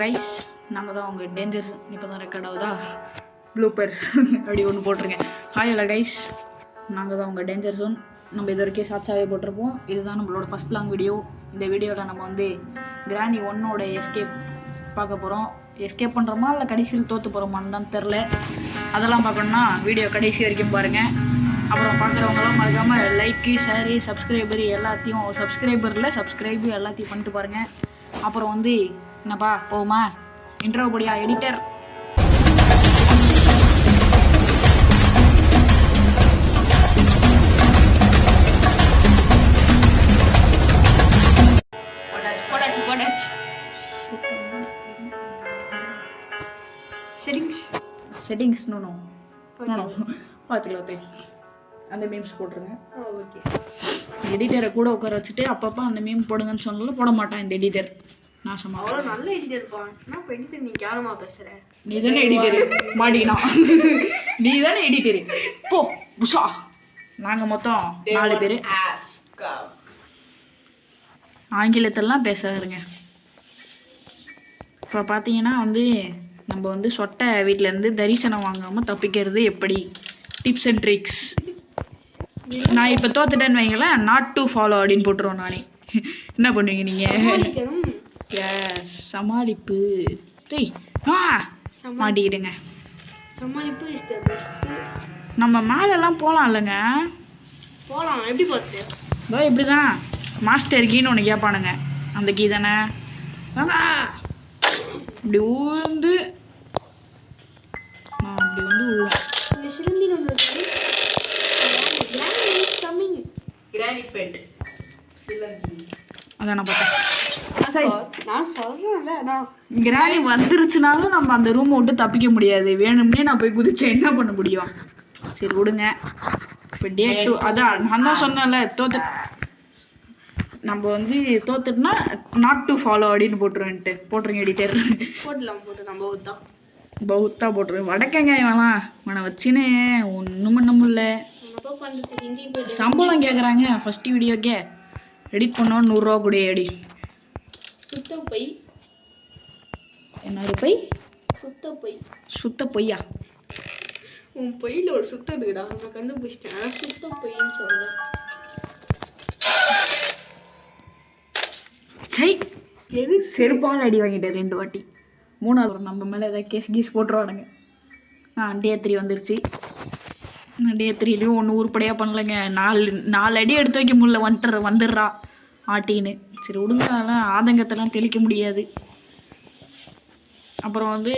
Guys நாங்கள் தான் உங்கள் டேஞ்சர்ஸ் இப்போ தான் ரெக்கார்ட் ஆகுதா ப்ளூப்பர்ஸ் அப்படி ஒன்று போட்டிருங்க. ஹாய் ஹலோ கைஸ், நாங்கள் தான் உங்கள் டேஞ்சர் ஜோன். நம்ம இது வரைக்கும் ஷார்ட்ஸாகவே போட்டிருப்போம். இதுதான் நம்மளோட ஃபஸ்ட் லாங் வீடியோ. இந்த வீடியோவில் நம்ம வந்து கிராணி 1ஓட எஸ்கேப் பார்க்க போகிறோம். எஸ்கேப் பண்ணுறோமா இல்லை கடைசியில் தோற்று போகிறோமான்னு தான் தெரில. அதெல்லாம் பார்க்கணுன்னா வீடியோ கடைசி வரைக்கும் பாருங்கள். அப்புறம் பார்க்குறவங்களாம் மறக்காமல் லைக்கு ஷேரு சப்ஸ்கிரைபர் எல்லாத்தையும் பண்ணிட்டு பாருங்கள். அப்புறம் வந்து என்னப்பா போகுமா இன்ட்ரோ படியா எடிட்டர். செட்டிங்ஸ் நோ பார்த்துக்கலாம். அந்த மீம்ஸ் போட்டுருங்க. ஓகே, எடிட்டரை கூட உட்கார வச்சுட்டு அப்பப்போ அந்த மீம் போடுங்கன்னு சொன்னாலும் போட மாட்டான் இந்த எடிட்டர். நாசமா அவ்வளோ நல்ல எடிட்டர் இருப்பான். நான் இப்போ எடிட்டர் நீ கேவலமாக பேசுகிற. நீ தானே எடிட்டரு மாட்டினா நீ தானே எடிட்டரு போ புஷா. நாங்கள் மொத்தம் 4 பேர். ஆங்கிலத்திலலாம் பேசுகிறாருங்க. இப்போ பார்த்தீங்கன்னா வந்து நம்ம வந்து சொட்டை வீட்டிலேருந்து தரிசனம் வாங்காமல் தப்பிக்கிறது எப்படி, டிப்ஸ் அண்ட் ட்ரிக்ஸ். நான் இப்போ தோத்துட்டேன்னு வைங்களேன், நாட் டு ஃபாலோ அப்படின்னு போட்டுருவோம். நானே என்ன பண்ணுவீங்க நீங்கள்? எஸ், சமாளிப்பு. மாட்டிக்கிடுங்க. சமாளிப்பு இஸ் தி பெஸ்ட். நம்ம மேலெல்லாம் போகலாம் இல்லைங்க? போகலாம். எப்படி பார்த்து இதோ இப்படி தான் மாஸ்டர் கீன்னு ஒன்று கேட்பானுங்க. அந்த கீ தானே இப்படி ஊந்து அப்படி வந்து விழுவோம். இந்த சிலந்தி நம்ம கிராணி பெட் சிலந்தி அதான் நான் பார்த்தேன். நான் சொல்கிறேன்ல, நான் கிராணி வந்துருச்சுனாலும் நம்ம அந்த ரூமை விட்டு தப்பிக்க முடியாது. வேணும்னே நான் போய் குதிச்சேன், என்ன பண்ண முடியும்? சரி விடுங்க. இப்போ டே 2 அதான் நான் தான் சொன்னேன்ல, நம்ம வந்து தோத்துட்டுனா நாட் டு ஃபாலோ அப்படின்னு போட்டுருங்க எடிட்டர். போடலாம் நம்ம பௌத்தா போட்டுருவேன். வடக்கங்காயம்லாம் உன வச்சுன்னு ஒன்றும் பண்ண முடியல. சம்பளம் கேட்குறாங்க ஃபஸ்ட்டு வீடியோக்கே. எடிட் பண்ணோம் 100 ரூபா கூட. எடி சுத்தப்பை. என்ன ஒரு பை? சுத்தப்பை. சுத்த பொய்யா? உன் பையில் ஒரு சுத்தம் இருக்குடா, நான் கண்டுபிடிச்சிட்டேன். அதான் சுத்தப்பைன்னு சொல்கிறேன். சை, எது செருப்பால் அடி வாங்கிட்டேன் 2 வாட்டி. 3வது நம்ம மேலே ஏதாவது கேஸ் போட்டுருவானுங்க. டே 3 வந்துருச்சு. டே 3லையும் ஒன்று உருப்படியாக பண்ணலைங்க. 4 அடி எடுத்து வைக்க முடியல. வந்துடுறா ஆட்டின்னு. சரி விடுங்க, அதெல்லாம் ஆதங்கத்தெல்லாம் தெளிக்க முடியாது. அப்புறம் வந்து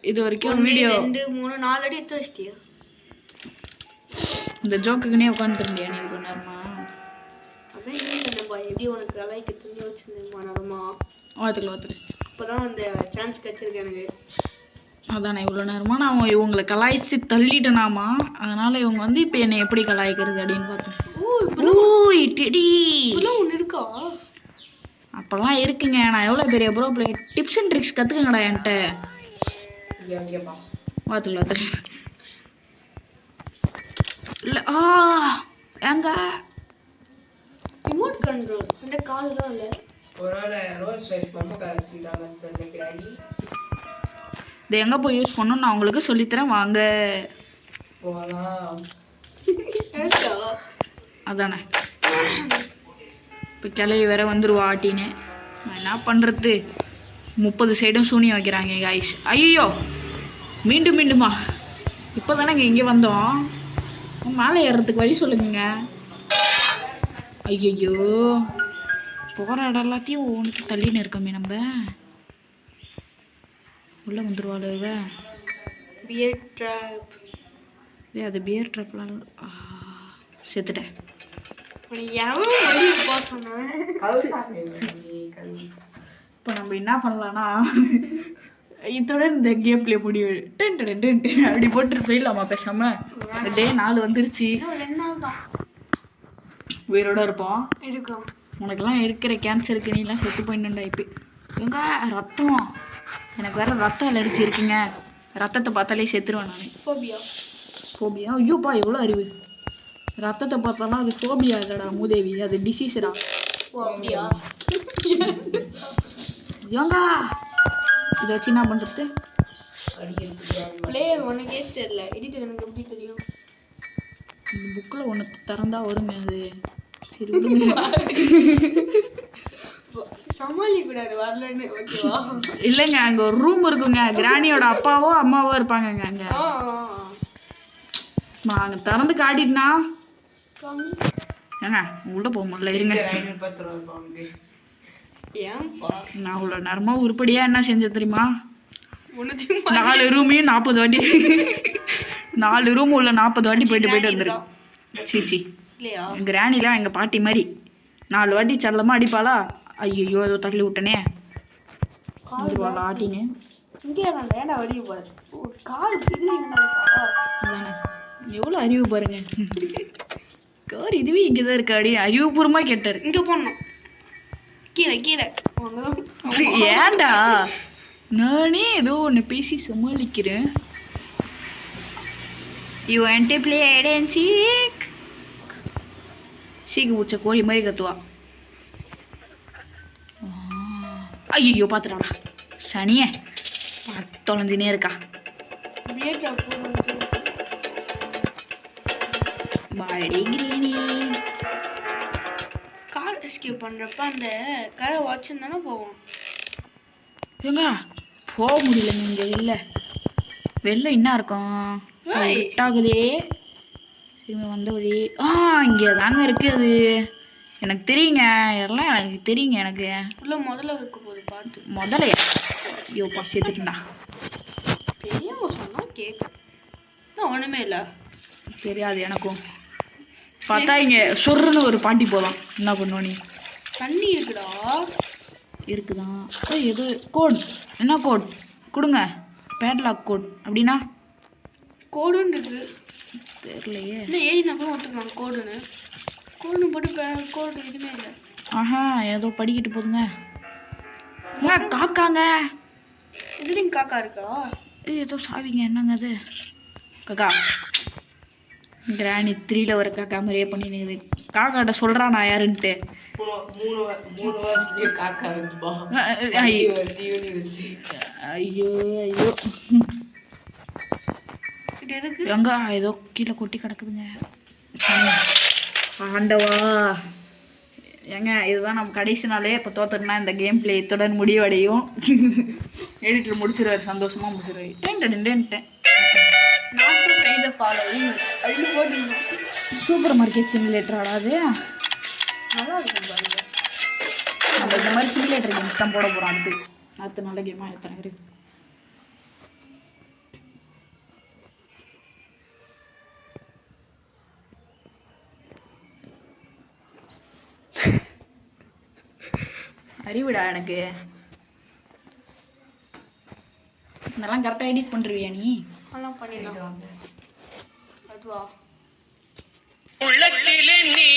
இது வரைக்கும் வீடியோ 2 3 4 அடி எடுத்து வச்சிட்டியா? இந்த ஜோக்குக்குன்னே உட்காந்துட்டு இருந்தியா நீ கொஞ்ச நேரமா? அதான் இல்லைப்பா, எப்படி உனக்கு அலைக்கு துணி வச்சுருந்தேம்மா நேரமா வாத்துக்கு இப்போ தான் அந்த சான்ஸ் கிடச்சிருக்கு எனக்கு. அதானே இவ்வளோ நேரமா நான் இவங்களை கலாய்ச்சி தள்ளிட்டேனாமா. அதனால் இவங்க வந்து இப்போ என்னை எப்படி கலாய்க்கிறது அப்படின்னு பார்த்தேன். ஒன்று இருக்கா? அப்போல்லாம் இருக்குங்க. நான் எவ்வளோ பெரிய pro play. Tips and tricks கற்றுக்கங்கடா என்கிட்ட. வாத்துக்கு இல்லை ஏங்க ரிமோட் கண்ட்ரோல் இந்த கால் தான் இல்லை. இது எங்கே போய் யூஸ் பண்ணணும் நான் உங்களுக்கு சொல்லித்தரேன் வாங்க. அதானே இப்போ கிளவி வேற வந்துருவா ஆட்டின்னு. நான் என்ன பண்ணுறது? 30 சைடும் சூனியம் வைக்கிறாங்க காய்ஸ். ஐயோ மீண்டுமா இப்போ தானேங்க இங்கே வந்தோம். மேலே ஏறுறதுக்கு வழி சொல்லுங்க. ஐயோ போகிற இடம் எல்லாத்தையும் உனக்கு தள்ளின்னு இருக்கோமே. நம்ம உள்ளே வந்துடுவாள். Bear trap. அது பியர் ட்ராப்லாம் செத்துட்டேன். இப்போ நம்ம என்ன பண்ணலான்னா இதோட இந்த கேம் பிளே முடிவு அப்படி போட்டு போயிடலாமா பேசாம? டே 4 வந்துருச்சு. 2 நாள் தான் உயிரோட இருப்போம். இருக்கும். உனக்கெல்லாம் இருக்கிற கேன்சருக்கு நீலாம் செத்து போயிடணுண்டா. இப்போ எங்க ரத்தம், எனக்கு வேற ரத்தம் அலர்ஜி இருக்குங்க. ரத்தத்தை பார்த்தாலே செத்துருவேன் நான். ஃபோபியா? ஐயோப்பா எவ்வளோ அறிவு. ரத்தத்தை பார்த்தாலும் அது ஃபோபியா இல்லைடா மூதேவி, அது டிசீஸ்டா. ஓ அப்படியா? ஏங்கா இதை வச்சு என்ன பண்ணுறது? பிளேயர் உனக்கே தெரியல, எடிட்டர் எனக்கு எப்படி தெரியும்? இந்த புக்கில் ஒன்று திறந்தா வருங்க அது. சரி விடுங்க. சமாளிக்க கூடாது வரலன்னு, ஓகேவா? இல்லைங்க, அங்கே ஒரு ரூம் இருக்குங்க. கிராணியோட அப்பாவோ அம்மாவோ இருப்பாங்கங்க அங்கே. அங்கே திறந்து காட்டிட்டுனா ஏங்க உள்ள போக முடியல. இருங்க, ஏன்பா நான் அவ்வளோ நேரமாக உருப்படியாக என்ன செஞ்ச தெரியுமா? 4 ரூமையும் 40 வாட்டி 4 ரூம் உள்ள 40 வாட்டி போயிட்டு வந்துருக்கு. சீச்சி இல்லையா? கிராணிலாம் எங்கள் பாட்டி மாதிரி 4 வாட்டி செல்லமாக அடிப்பாளா? ஐயோ ஏதோ தள்ளி விட்டனே. ஆட்டின்னு இங்கே ஏன்டா வெளியே போகிறது? கால் இதுவே தானே, எவ்வளோ அறிவு பாருங்க. கார் இதுவே இங்கே தான் இருக்கா? அடி அறிவுபூர்வமாக கேட்டார். இங்கே போடணும், கீழே கீழே. ஏன்டா நானே ஏதோ ஒன்று பேசி சமாளிக்கிறேன். You want to play hide and seek? சீக்கு பிடிச்ச கோழி மாதிரி கத்துவா. ஐயோ பார்த்துட்டாடா சனியே, தொலைஞ்சினே இருக்கா. பாடி கிரீனி கால் எஸ்கேப் பண்ணுறப்ப அந்த கரை வாட்சன் தானே போவோம். ஏங்க போக முடியலங்க இங்கே. வெளில என்ன இருக்கும்? ஆகுதே. திரும்பி வந்த வழி இங்கே தாங்க இருக்குது. அது எனக்கு தெரியுங்க, எல்லாம் எனக்கு தெரியுங்க. எனக்கு உள்ள முதல்ல இருக்க போது பார்த்து முதலையா? ஐயோப்பா சேர்த்துட்டுண்டா. பெரியவங்க சொன்னால் கேட்க ஒன்றுமே இல்லை. தெரியாது எனக்கும். பார்த்தா இங்கே சொர்ன்னு ஒரு பாட்டி போகலாம். என்ன பண்ணுவோம் நீ? தண்ணி இருக்குடா. இருக்குதான். ஏதோ கோட். என்ன கோட் கொடுங்க? பேட்லாக் கோட் அப்படின்னா கோடுன்னு இருக்கு. தெரியலையே. இல்லை ஏய் நான் போய் ஒத்துக்கலாம் கோடுன்னு. கோடுன்னு போட்டு கோடு எதுவுமே இல்லை. ஆஹா ஏதோ படிக்கிட்டு போதுங்க. காக்காங்க. இதுலேயும் காக்கா இருக்கா? ஏதோ சாவிங்க. என்னங்க அது? காக்கா கிராணி 3ல ஒரு காக்கா மாதிரியே பண்ணினுக்குது. காக்காட்ட சொல்கிறான் நான் யாருன்ட்டு. 3 வருஷத்துலயே காக்கா வந்துப்பா. ஐயோ ஐயோ இது எதுக்கு? எங்க ஏதோ கீழே கொட்டி கிடக்குதுங்க. ஆண்டவா ஏங்க, இதுதான் நம்ம கடைசி நாளே. இப்போ தோத்துனா இந்த கேம் பிளே இத்துடன் முடிவடையும். எடிட்டர் முடிச்சிருவார், சந்தோஷமாக முடிச்சிருவார். டேன்ட்டேன் சூப்பர் மார்க்கெட் சிமுலேட்டராடா அது. நல்லா இருக்கும் பாருங்க. நம்ம இந்த மாதிரி சிமுலேட்டர் கேம்ஸ் தான் போட போகிறோம். அடுத்து நல்ல கேமாக எத்தனை இருக்கு. அறிவிடா எனக்கு. இதெல்லாம் கரெக்டாக எடிட் பண்ணுறியா நீ? அதெல்லாம் பண்ணிடலாம். அதுவா உள்ளத்திலே நீ